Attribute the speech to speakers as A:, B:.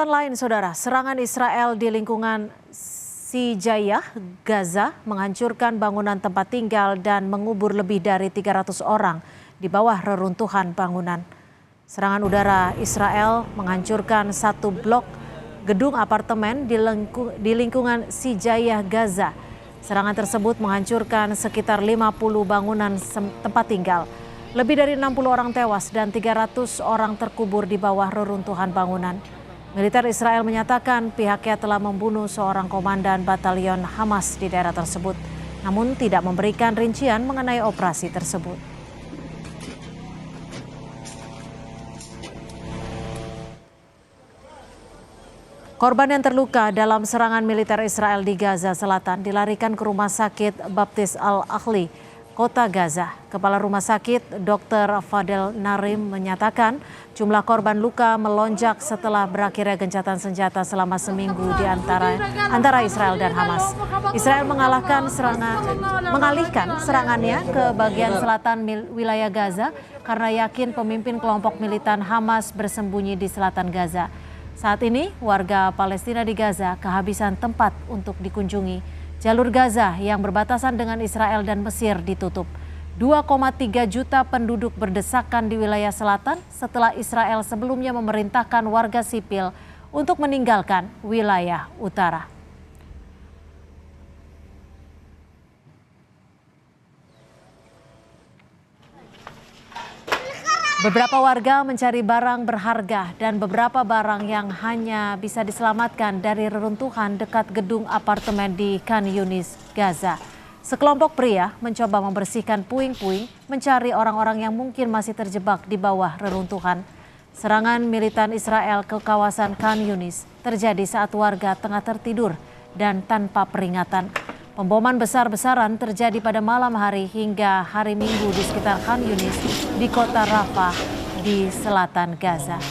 A: Lain, saudara, serangan Israel di lingkungan Sijayah, Gaza menghancurkan bangunan tempat tinggal dan mengubur lebih dari 300 orang di bawah reruntuhan bangunan. Serangan udara Israel menghancurkan satu blok gedung apartemen di lingkungan Sijayah, Gaza. Serangan tersebut menghancurkan sekitar 50 bangunan tempat tinggal. Lebih dari 60 orang tewas dan 300 orang terkubur di bawah reruntuhan bangunan. Militer Israel menyatakan pihaknya telah membunuh seorang komandan batalion Hamas di daerah tersebut, namun tidak memberikan rincian mengenai operasi tersebut. Korban yang terluka dalam serangan militer Israel di Gaza Selatan dilarikan ke Rumah Sakit Baptis Al-Ahli, Kota Gaza. Kepala Rumah Sakit Dr. Fadel Narim menyatakan jumlah korban luka melonjak setelah berakhirnya gencatan senjata selama seminggu di antara Israel dan Hamas. Israel mengalihkan serangannya ke bagian selatan wilayah Gaza karena yakin pemimpin kelompok militan Hamas bersembunyi di selatan Gaza. Saat ini warga Palestina di Gaza kehabisan tempat untuk dikunjungi. Jalur Gaza yang berbatasan dengan Israel dan Mesir ditutup. 2,3 juta penduduk berdesakan di wilayah selatan setelah Israel sebelumnya memerintahkan warga sipil untuk meninggalkan wilayah utara. Beberapa warga mencari barang berharga dan beberapa barang yang hanya bisa diselamatkan dari reruntuhan dekat gedung apartemen di Khan Yunis, Gaza. Sekelompok pria mencoba membersihkan puing-puing, mencari orang-orang yang mungkin masih terjebak di bawah reruntuhan. Serangan militan Israel ke kawasan Khan Yunis terjadi saat warga tengah tertidur dan tanpa peringatan. Pemboman besar-besaran terjadi pada malam hari hingga hari Minggu di sekitar Khan Yunis di kota Rafah di selatan Gaza.